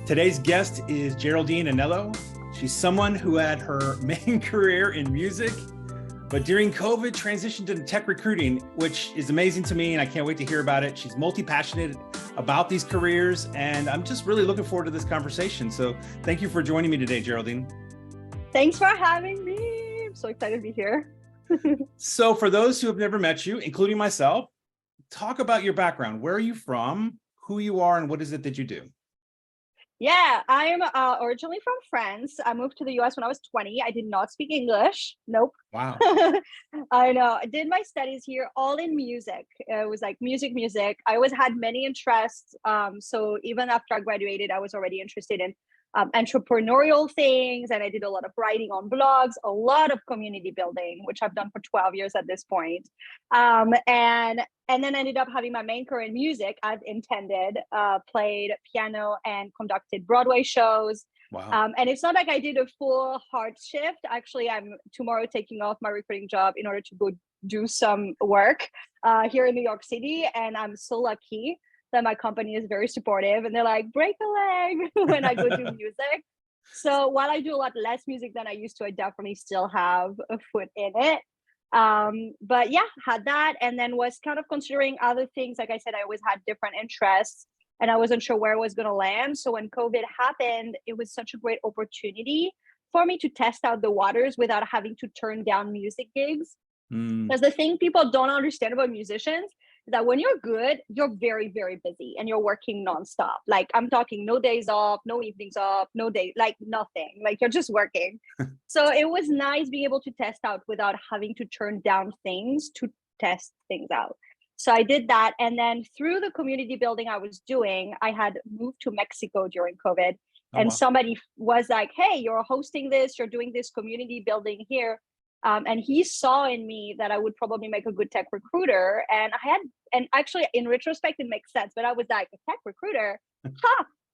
Today's guest is Geraldine Anello. She's someone who had her main career in music, but during COVID transitioned to tech recruiting, which is amazing to me, and I can't wait to hear about it. She's multi-passionate about these careers, and I'm just really looking forward to this conversation. So thank you for joining me today, Geraldine. Thanks for having me. I'm so excited to be here. So for those who have never met you, including myself, talk about your background. Where are you from, who you are, and what is it that you do? Yeah, I'm originally from France. I moved to the US when I was 20. I did not speak English. Nope. Wow. I know. I did my studies here all in music. It was like music. I always had many interests. So even after I graduated, I was already interested in entrepreneurial things. And I did a lot of writing on blogs, a lot of community building, which I've done for 12 years at this point. And then ended up having my main career in music as intended, played piano and conducted Broadway shows. Wow. And it's not like I did a full hard shift. Actually, I'm tomorrow taking off my recruiting job in order to go do some work here in New York City. And I'm so lucky that my company is very supportive and they're like, break a leg when I go do music. So while I do a lot less music than I used to, I definitely still have a foot in it. But yeah, had that, and then was kind of considering other things. Like I said, I always had different interests and I wasn't sure where I was going to land. So when COVID happened, it was such a great opportunity for me to test out the waters without having to turn down music gigs. Because the thing people don't understand about musicians is that when you're good, you're very, very busy and you're working nonstop. Like I'm talking no days off, no evenings off, no day, like nothing, like you're just working. So it was nice being able to test out without having to turn down things to test things out. So I did that. And then through the community building I was doing, I had moved to Mexico during COVID. And wow. somebody was like, hey, you're hosting this, you're doing this community building here. And he saw in me that I would probably make a good tech recruiter. And actually in retrospect, it makes sense, but I was like, a tech recruiter,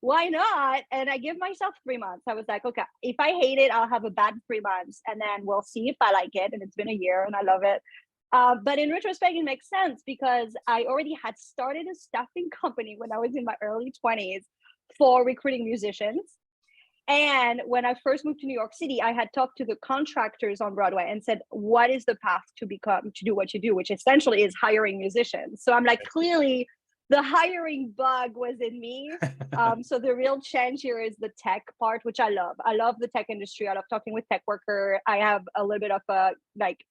why not? And I give myself 3 months. I was like, okay, if I hate it, I'll have a bad 3 months and then we'll see if I like it. And it's been a year and I love it. But in retrospect, it makes sense because I already had started a staffing company when I was in my early 20s for recruiting musicians. And when I first moved to New York City, I had talked to the contractors on Broadway and said, what is the path to do what you do, which essentially is hiring musicians. So I'm like, clearly the hiring bug was in me. So the real change here is the tech part, which I love. I love the tech industry. I love talking with tech workers. I have a little bit of a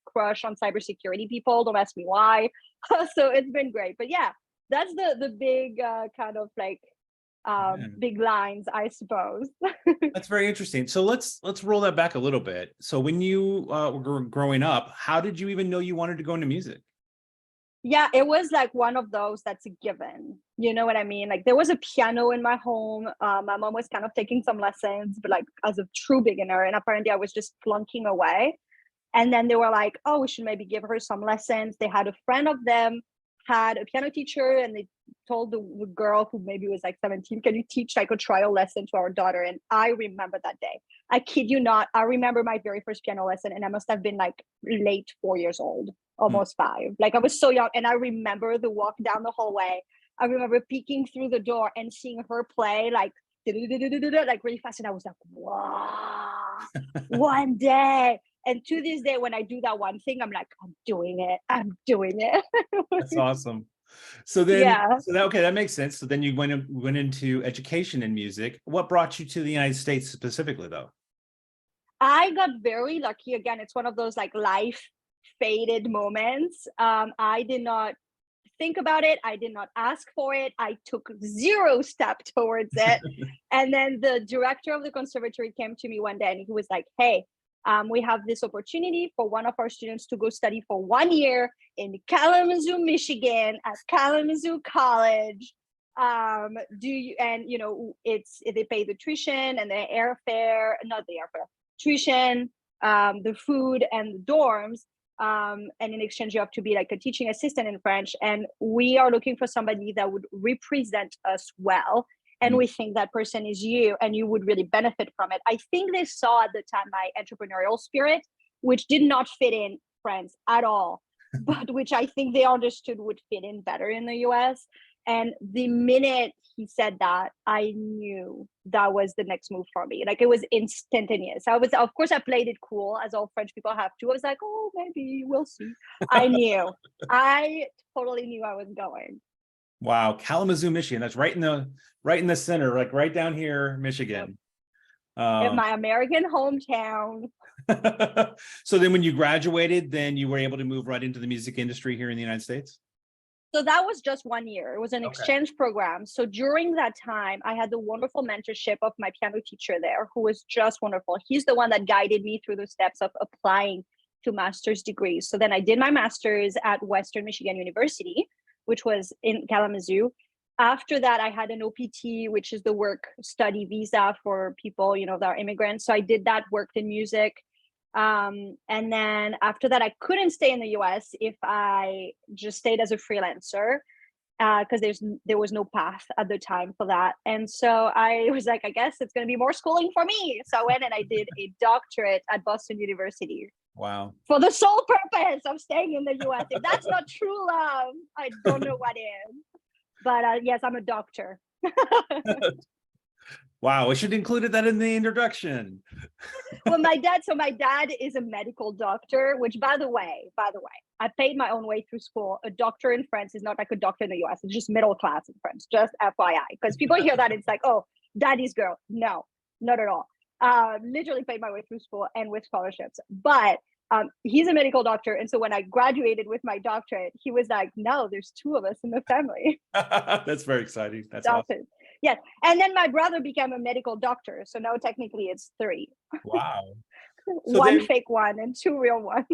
crush on cybersecurity people. Don't ask me why. So it's been great. But yeah, that's the big kind of big lines, I suppose. That's very interesting. So let's roll that back a little bit. So when you were growing up, how did you even know you wanted to go into music? Yeah, it was like one of those that's a given. You know what I mean? Like there was a piano in my home. My mom was kind of taking some lessons, but like as a true beginner, and apparently I was just flunking away. And then they were like, oh, we should maybe give her some lessons. They had a friend of them had a piano teacher and they told the girl who maybe was like 17, can you teach like a trial lesson to our daughter? And I remember that day. I kid you not. I remember my very first piano lesson and I must have been like late 4 years old, almost 5. Like I was so young. And I remember the walk down the hallway. I remember peeking through the door and seeing her play like really fast. And I was like, wow, one day. And to this day, when I do that one thing, I'm like, I'm doing it. That's awesome. So then, yeah. Okay, that makes sense. So then you went into education in music. What brought you to the United States specifically, though? I got very lucky. Again, it's one of those like life fated moments. I did not think about it. I did not ask for it. I took 0 step towards it. And then the director of the conservatory came to me one day and he was like, hey, we have this opportunity for one of our students to go study for 1 year in Kalamazoo, Michigan at Kalamazoo College. They pay the tuition and the airfare, not the airfare, tuition, the food and the dorms. And in exchange, you have to be like a teaching assistant in French. And we are looking for somebody that would represent us well. And we think that person is you and you would really benefit from it. I think they saw at the time my entrepreneurial spirit, which did not fit in France at all, but which I think they understood would fit in better in the US. And the minute he said that, I knew that was the next move for me. Like, it was instantaneous. Of course, I played it cool, as all French people have to. I was like, oh, maybe we'll see. I totally knew I was going. Wow, Kalamazoo, Michigan. That's right in the center, like right down here, Michigan. In my American hometown. So then when you graduated, then you were able to move right into the music industry here in the United States? So that was just 1 year. It was an exchange program. So during that time, I had the wonderful mentorship of my piano teacher there, who was just wonderful. He's the one that guided me through the steps of applying to master's degrees. So then I did my master's at Western Michigan University, which was in Kalamazoo. After that, I had an OPT, which is the work study visa for people, that are immigrants. So I did that, worked in music. And then after that, I couldn't stay in the US if I just stayed as a freelancer, because there was no path at the time for that. And so I was like, I guess it's going to be more schooling for me. So I went and I did a doctorate at Boston University. Wow. For the sole purpose of staying in the US. If that's not true love, I don't know what is. But yes, I'm a doctor. Wow, I should have included that in the introduction. Well, my dad is a medical doctor, which by the way, I paid my own way through school. A doctor in France is not like a doctor in the US. It's just middle class in France, just FYI. Because people hear that, it's like, oh, daddy's girl. No, not at all. Literally paid my way through school and with scholarships. But he's a medical doctor. And so when I graduated with my doctorate, he was like, no, there's two of us in the family. That's very exciting. That's awesome. Yes. And then my brother became a medical doctor. So now technically it's three. Wow. So one fake one and two real ones.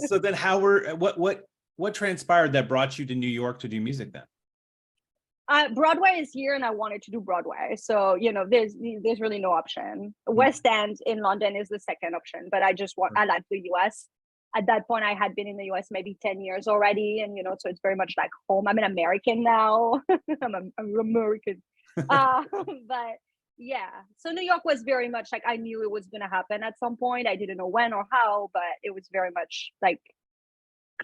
So then what transpired that brought you to New York to do music then? Broadway is here and I wanted to do Broadway. So, there's really no option. West End in London is the second option, but I like the US. At that point, I had been in the US maybe 10 years already. And, so it's very much like home. I'm an American now. I'm American. But yeah, so New York was very much like, I knew it was going to happen at some point. I didn't know when or how, but it was very much like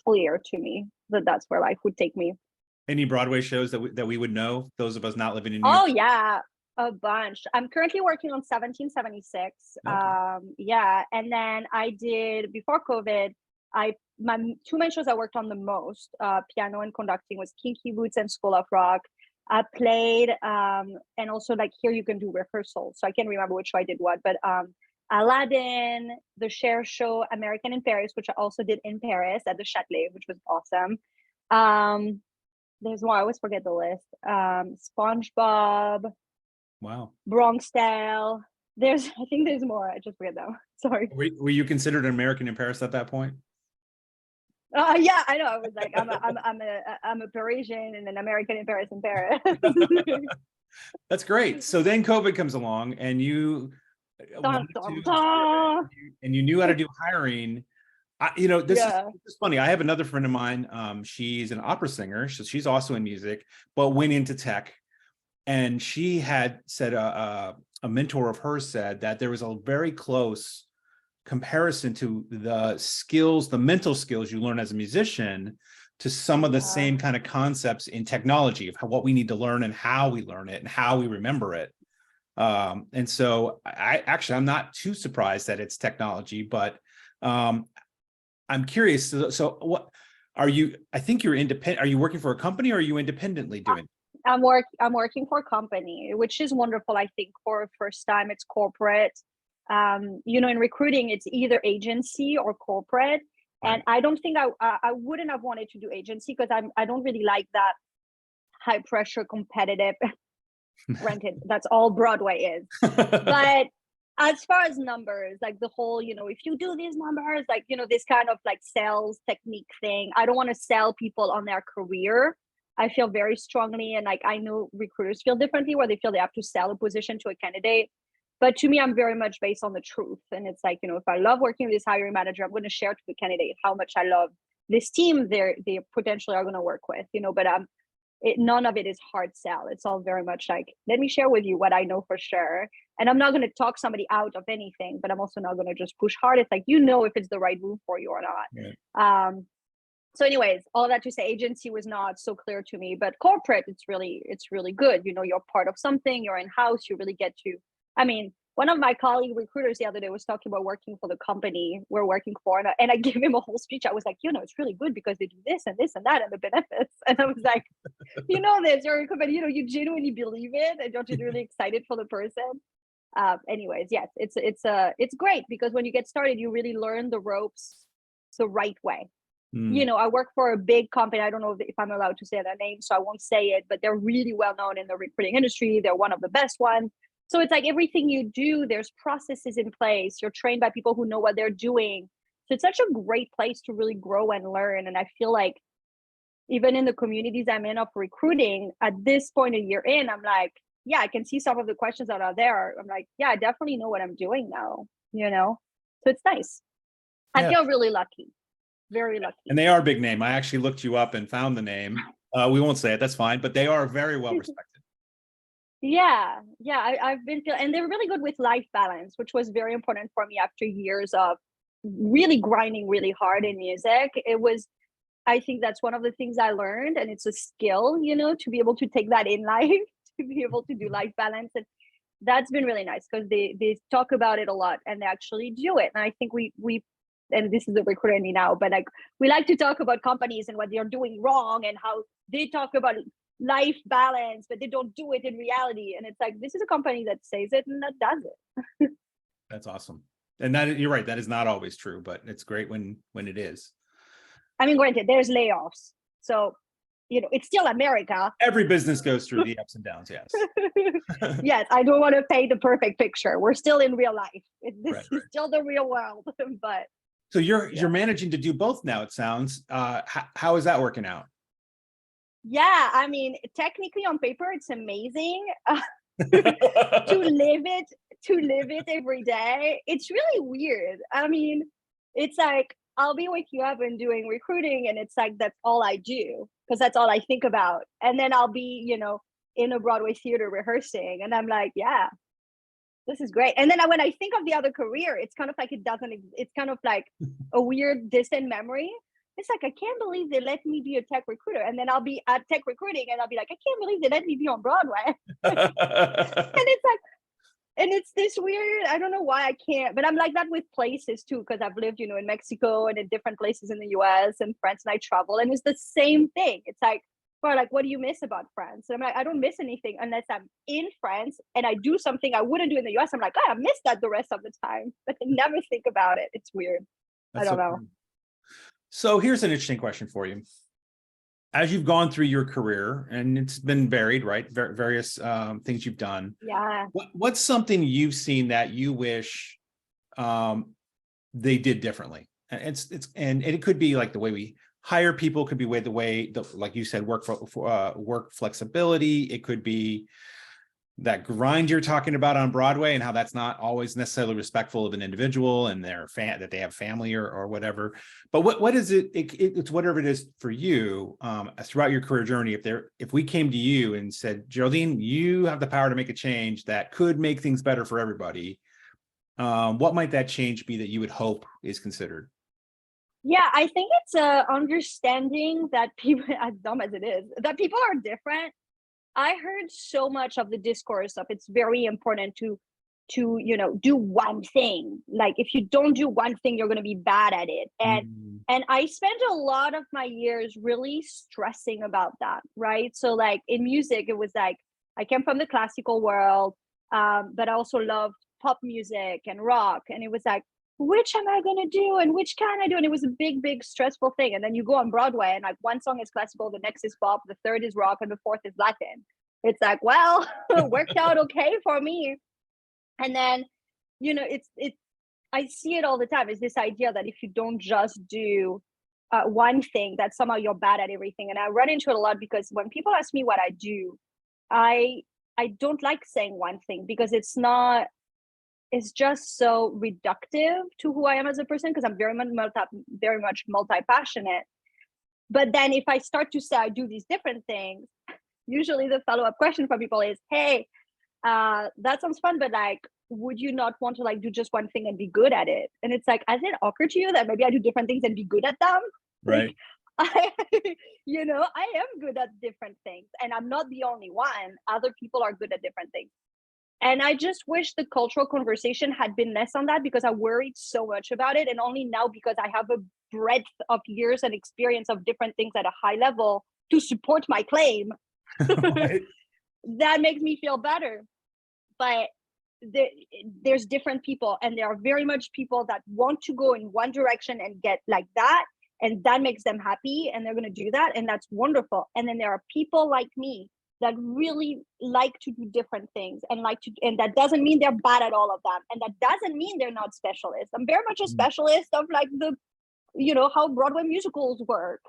clear to me that that's where life would take me. Any Broadway shows that we would know, those of us not living in New York? Oh yeah, a bunch. I'm currently working on 1776. Okay. Yeah, and then I did before COVID. My two main shows I worked on the most, piano and conducting, was Kinky Boots and School of Rock. I played, and also like here you can do rehearsals. So I can't remember which show I did what, but Aladdin, the Cher show, American in Paris, which I also did in Paris at the Châtelet, which was awesome. There's more. I always forget the list. SpongeBob. Wow. Bronx Tale. I think there's more. I just forget them. Sorry. Were you considered an American in Paris at that point? Yeah, I know. I was like, I'm a Parisian and an American in Paris. That's great. So then COVID comes along, and you and you knew how to do hiring. This is funny. I have another friend of mine. She's an opera singer. So she's also in music, but went into tech. And she had said a mentor of hers said that there was a very close comparison to the mental skills you learn as a musician to some of the same kind of concepts in technology of what we need to learn and how we learn it and how we remember it. And so I'm not too surprised that it's technology, but I'm curious. So what are you? I think you're independent. Are you working for a company or are you independently doing? I'm working for a company, which is wonderful. I think for a first time, it's corporate. In recruiting, it's either agency or corporate. Right. And I don't think I wouldn't have wanted to do agency because I don't really like that high pressure competitive. Granted, that's all Broadway is. But as far as numbers, like the whole, if you do these numbers, like, this kind of like sales technique thing, I don't want to sell people on their career. I feel very strongly, and like I know recruiters feel differently, where they feel they have to sell a position to a candidate. But to me, I'm very much based on the truth. And it's like, if I love working with this hiring manager, I'm going to share to the candidate how much I love this team they potentially are going to work with, but none of it is hard sell. It's all very much like, let me share with you what I know for sure. And I'm not going to talk somebody out of anything, but I'm also not going to just push hard. It's like, if it's the right move for you or not. Yeah. So anyways, all that to say, agency was not so clear to me, but corporate, it's really good. You know, you're part of something, you're in house, you really get to, I mean, one of my colleague recruiters the other day was talking about working for the company we're working for, and I gave him a whole speech. I was like, you know, it's really good because they do this and this and that and the benefits. And I was like, you know, this, you're a company, you know, you genuinely believe it and you're just really excited for the person. Anyways, yes, it's great because when you get started, you really learn the ropes the right way. You know, I work for a big company. I don't know if I'm allowed to say their name, so I won't say it, but they're really well known in the recruiting industry. They're one of the best ones. So it's like everything you do, there's processes in place. You're trained by people who know what they're doing. So it's such a great place to really grow and learn. And I feel like even in the communities I'm in of recruiting, at this point a year in, I'm like, yeah, I can see some of the questions that are there. I'm like, yeah, I definitely know what I'm doing now, you know? So it's nice. I feel really lucky. Very lucky. And they are a big name. I actually looked you up and found the name. We won't say it, that's fine, but they are very well respected. Yeah, I've been feeling, and they're really good with life balance, which was very important for me after years of really grinding really hard in music. It was, I think that's one of the things I learned, and it's a skill, you know, to be able to take that in life, to be able to do life balance. And that's been really nice because they talk about it a lot and they actually do it. And I think we and this is the recruiter in me now, but like we like to talk about companies and what they're doing wrong and how they talk about life balance, but they don't do it in reality. And it's like, this is a company that says it and that does it. That's awesome. And that, you're right, that is not always true, but it's great when it is. I mean, granted, there's layoffs. So, you know, it's still America. Every business goes through the ups and downs, yes. Yes, I don't want to paint the perfect picture. We're still in real life. This is still the real world. But so you're managing to do both now, it sounds. How is that working out? Yeah, I mean, technically on paper, it's amazing. To live it every day, it's really weird. I mean, it's like I'll be waking up and doing recruiting and it's like that's all I do because that's all I think about. And then I'll be, you know, in a Broadway theater rehearsing and I'm like, yeah, this is great. And then when I think of the other career, it's kind of like it's kind of like a weird distant memory. It's like, I can't believe they let me be a tech recruiter. And then I'll be at tech recruiting and I'll be like, I can't believe they let me be on Broadway. And it's like, and it's this weird, I don't know why I can't, but I'm like that with places too, because I've lived, you know, in Mexico and in different places in the US and France, and I travel and it's the same thing. It's like, well, like, what do you miss about France? And I'm like, I don't miss anything unless I'm in France and I do something I wouldn't do in the US. I'm like, oh, I miss that the rest of the time, but I never think about it. It's weird. I don't know. Cool. So here's an interesting question for you. As you've gone through your career, and it's been varied, right? Various things you've done. Yeah. What's something you've seen that you wish they did differently? And and it could be like the way we hire people, could be like you said, work flexibility. It could be that grind you're talking about on Broadway and how that's not always necessarily respectful of an individual and that they have family or whatever. But what is it? It's whatever it is for you throughout your career journey. If we came to you and said, Geraldine, you have the power to make a change that could make things better for everybody, what might that change be that you would hope is considered? Yeah, I think it's understanding that people, as dumb as it is, that people are different. I heard so much of the discourse of it's very important to you know, do one thing. Like if you don't do one thing, you're going to be bad at it. And I spent a lot of my years really stressing about that, right? So like in music, it was like I came from the classical world, but I also loved pop music and rock, and it was like, which am I going to do and which can I do? And it was a big stressful thing. And then you go on Broadway and like one song is classical, the next is pop, the third is rock, and the fourth is Latin. It's like, well, it worked out okay for me. And then, you know, it's I see it all the time. Is this idea that if you don't just do one thing, that somehow you're bad at everything. And I run into it a lot because when people ask me what I do, I don't like saying one thing because it's just so reductive to who I am as a person because I'm very much multi-passionate. But then if I start to say I do these different things, usually the follow-up question from people is, hey, that sounds fun, but like, would you not want to like do just one thing and be good at it? And it's like, has it occurred to you that maybe I do different things and be good at them? Right. Like, I, I am good at different things, and I'm not the only one. Other people are good at different things. And I just wish the cultural conversation had been less on that, because I worried so much about it. And only now, because I have a breadth of years and experience of different things at a high level to support my claim, Right. that makes me feel better. But there's different people, and there are very much people that want to go in one direction and get like that, and that makes them happy, and they're going to do that, and that's wonderful. And then there are people like me that really like to do different things, and that doesn't mean they're bad at all of them, and that doesn't mean they're not specialists. I'm very much a specialist of like the how Broadway musicals work,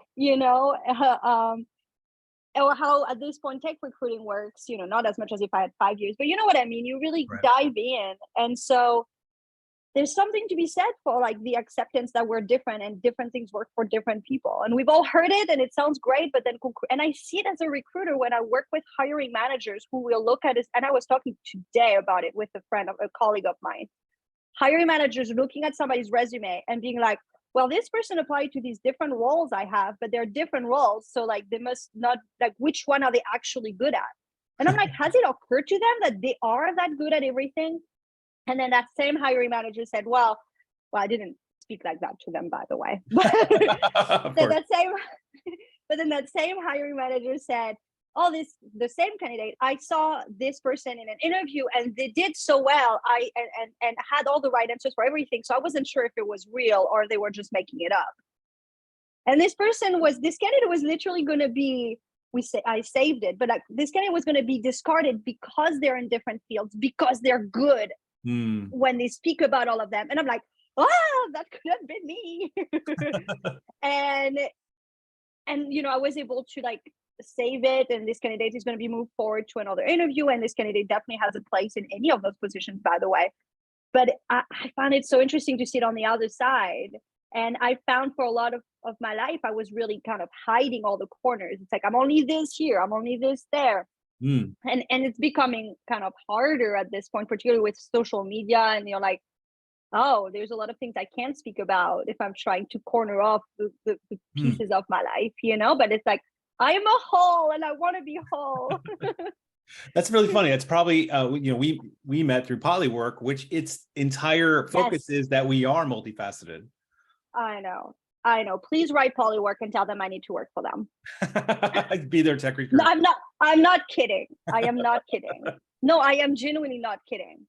or how at this point tech recruiting works, not as much as if I had 5 years, but you know what I mean? You really dive in. And so there's something to be said for like the acceptance that we're different, and different things work for different people. And we've all heard it and it sounds great, but then, and I see it as a recruiter when I work with hiring managers who will look at it. And I was talking today about it with a colleague of mine. Hiring managers looking at somebody's resume and being like, well, this person applied to these different roles I have, but they're different roles. So like, they must not, like, which one are they actually good at? And I'm like, has it occurred to them that they are that good at everything? And then that same hiring manager said, well, I didn't speak like that to them, by the way. But then that same hiring manager said, oh, the same candidate, I saw this person in an interview and they did so well, and had all the right answers for everything. So I wasn't sure if it was real or they were just making it up. And this candidate was literally going to be, I saved it, but like, this candidate was going to be discarded because they're in different fields, because they're good when they speak about all of them. And I'm like, that could have been me. and I was able to like save it, and this candidate is going to be moved forward to another interview, and this candidate definitely has a place in any of those positions, by the way. But I found it so interesting to sit on the other side, and I found for a lot of my life I was really kind of hiding all the corners. It's like, I'm only this here, I'm only this there. And it's becoming kind of harder at this point, particularly with social media, and you're like, oh, there's a lot of things I can't speak about if I'm trying to corner off the pieces of my life, but it's like, I am a whole and I want to be whole. That's really funny. That's probably, we met through Polywork, which its entire focus is that we are multifaceted. I know. Please write Polywork and tell them I need to work for them. Be their tech recruiter. No, I'm not kidding. I am not kidding. No, I am genuinely not kidding.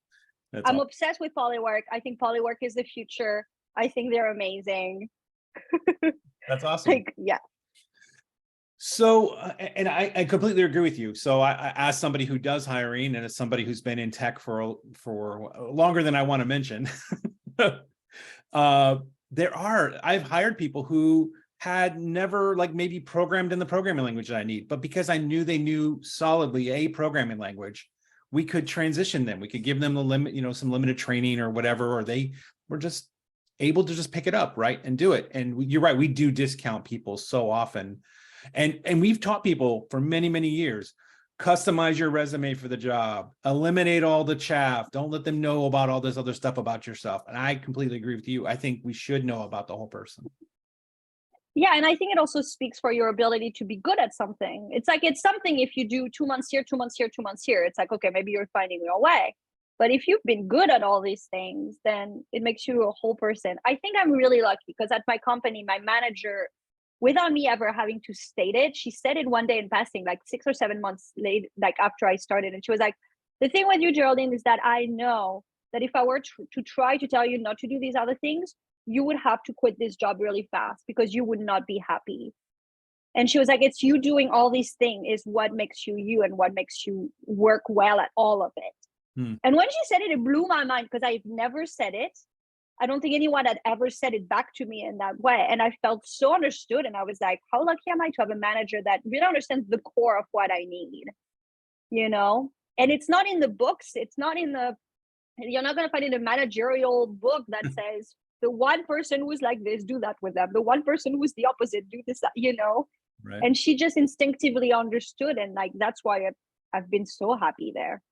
I'm obsessed with Polywork. I think Polywork is the future. I think they're amazing. That's awesome. Like, yeah. So, and I completely agree with you. So I as somebody who does hiring, and as somebody who's been in tech for longer than I want to mention, I've hired people who had never like maybe programmed in the programming language that I need, but because I knew they knew solidly a programming language, we could transition them. We could give them the limit, some limited training or whatever, or they were just able to just pick it up, right, and do it. And you're right, we do discount people so often. And we've taught people for many, many years, customize your resume for the job, eliminate all the chaff, don't let them know about all this other stuff about yourself. And I completely agree with you. I think we should know about the whole person. Yeah, and I think it also speaks for your ability to be good at something. It's like, it's something if you do 2 months here, 2 months here, 2 months here, it's like, okay, maybe you're finding your way. But if you've been good at all these things, then it makes you a whole person. I think I'm really lucky because at my company, my manager, without me ever having to state it, she said it one day in passing, like 6 or 7 months late, like after I started. And she was like, the thing with you, Geraldine, is that I know that if I were to try to tell you not to do these other things, you would have to quit this job really fast because you would not be happy. And she was like, it's you doing all these things is what makes you you and what makes you work well at all of it. And when she said it, it blew my mind because I've never said it. I don't think anyone had ever said it back to me in that way. And I felt so understood. And I was like, how lucky am I to have a manager that really understands the core of what I need, And it's not in the books. It's not in you're not going to find in a managerial book that says, the one person who's like this, do that with them. The one person who's the opposite, do this, Right. And she just instinctively understood. And like, that's why I've been so happy there.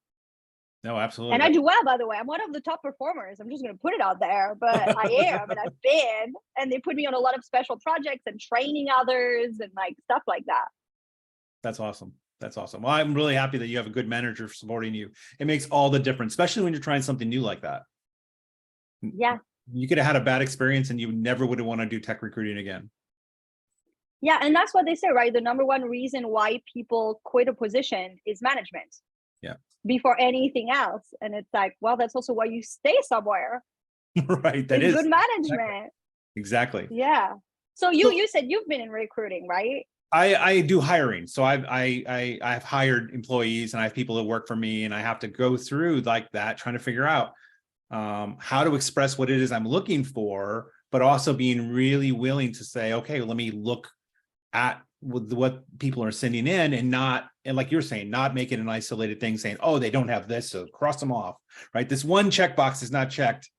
No, And absolutely. I do well, by the way. I'm one of the top performers. I'm just going to put it out there, but I am, and I've been. And they put me on a lot of special projects and training others and like stuff like that. That's awesome. That's awesome. Well, I'm really happy that you have a good manager supporting you. It makes all the difference, especially when you're trying something new like that. Yeah. You could have had a bad experience and you never would want to do tech recruiting again. Yeah. And that's what they say, right? The number one reason why people quit a position is management. Yeah. Before anything else. And it's like, well, that's also why you stay somewhere. Right. That It's is good management. exactly. Yeah. So So you said you've been in recruiting, right? I do hiring. So I've hired employees and I have people that work for me, and I have to go through like that, trying to figure out how to express what it is I'm looking for, but also being really willing to say, okay, let me look at what people are sending in, and not, and like you're saying, not make it an isolated thing saying, oh, they don't have this, so cross them off, right? This one checkbox is not checked,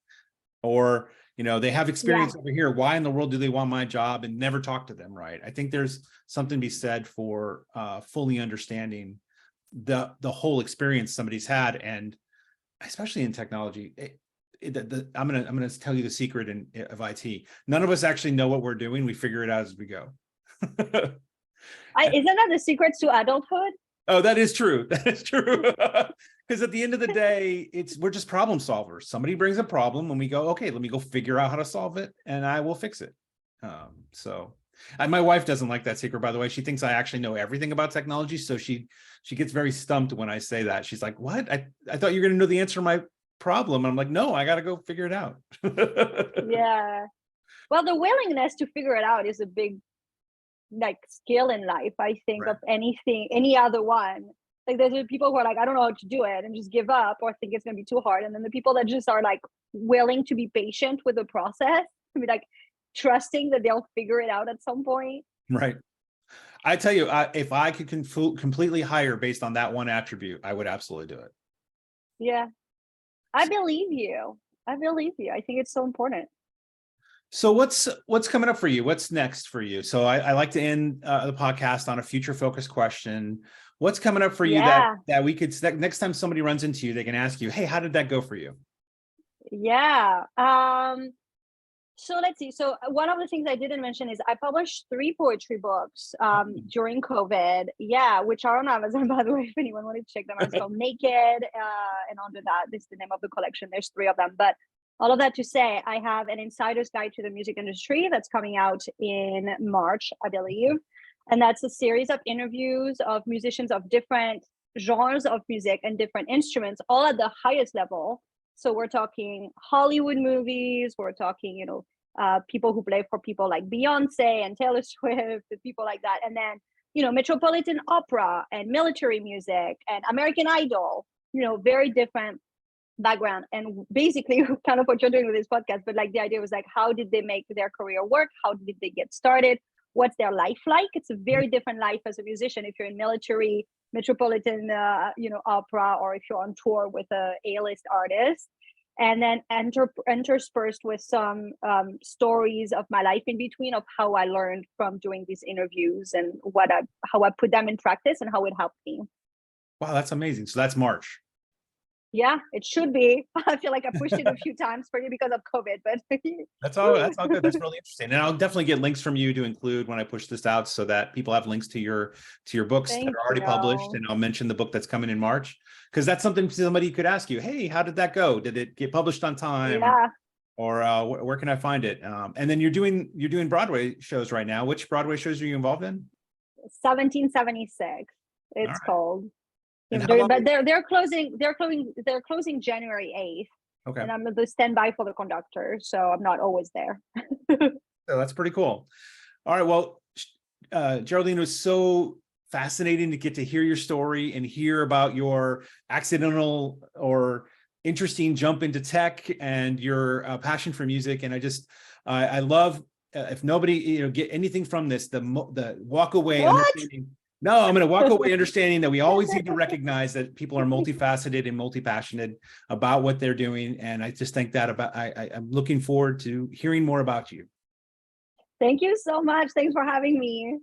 or they have Yeah. experience over here. Why in the world do they want my job? And never talk to them, right? I think there's something to be said for fully understanding the whole experience somebody's had, and especially in technology. I'm gonna tell you the secret of IT. None of us actually know what we're doing. We figure it out as we go. Isn't that the secrets to adulthood? Oh, that is true. That is true. Because at the end of the day, we're just problem solvers. Somebody brings a problem and we go, okay, let me go figure out how to solve it, and I will fix it. And my wife doesn't like that secret, by the way. She thinks I actually know everything about technology. So she gets very stumped when I say that. She's like, what? I thought you were going to know the answer to my problem. And I'm like, no, I got to go figure it out. Yeah. Well, the willingness to figure it out is a big like skill in life, I think, Right. of anything, any other one. Like there's people who are like, I don't know how to do it and just give up or think it's gonna be too hard. And then the people that just are like willing to be patient with the process, to be like trusting that they'll figure it out at some point. Right. I tell you, if I could completely hire based on that one attribute, I would absolutely do it. Yeah. I believe you. I believe you. I think it's so important. So what's coming up for you? What's next for you? So I like to end the podcast on a future focused question. What's coming up for you Yeah. that we could, next time somebody runs into you, they can ask you, hey, how did that go for you? Yeah. So let's see. So one of the things I didn't mention is I published 3 poetry books during COVID. Yeah, which are on Amazon, by the way, if anyone wanted to check them out. It's called Naked. And under that, this is the name of the collection. There's 3 of them. But all of that to say, I have an insider's guide to the music industry that's coming out in March, I believe. And that's a series of interviews of musicians of different genres of music and different instruments, all at the highest level. So we're talking Hollywood movies, we're talking, people who play for people like Beyonce and Taylor Swift and people like that. And then, Metropolitan Opera and military music and American Idol, very different background. And basically kind of what you're doing with this podcast, but like the idea was like, how did they make their career work? How did they get started? What's their life like? It's a very different life as a musician if you're in military, metropolitan, opera, or if you're on tour with a A-list artist. And then interspersed with some stories of my life in between, of how I learned from doing these interviews and how I put them in practice and how it helped me. Wow, that's amazing. So that's March. Yeah, it should be. I feel like I pushed it a few times for you because of COVID, but That's all good. That's really interesting. And I'll definitely get links from you to include when I push this out, so that people have links to your books that Thank are already published. you. And I'll mention the book that's coming in March, because that's something somebody could ask you, hey, how did that go? Did it get published on time? Yeah. Or where can I find it? And then you're doing Broadway shows right now. Which Broadway shows are you involved in? 1776. It's right. called. And how long But they're closing January 8th. Okay. And I'm the standby for the conductor, so I'm not always there. So that's pretty cool. All right. Well, Geraldine, it was so fascinating to get to hear your story and hear about your accidental or interesting jump into tech and your passion for music. And I love, if nobody get anything from this, the walk away understanding. No, I'm going to walk away understanding that we always need to recognize that people are multifaceted and multi-passionate about what they're doing. And I just think that I'm looking forward to hearing more about you. Thank you so much. Thanks for having me.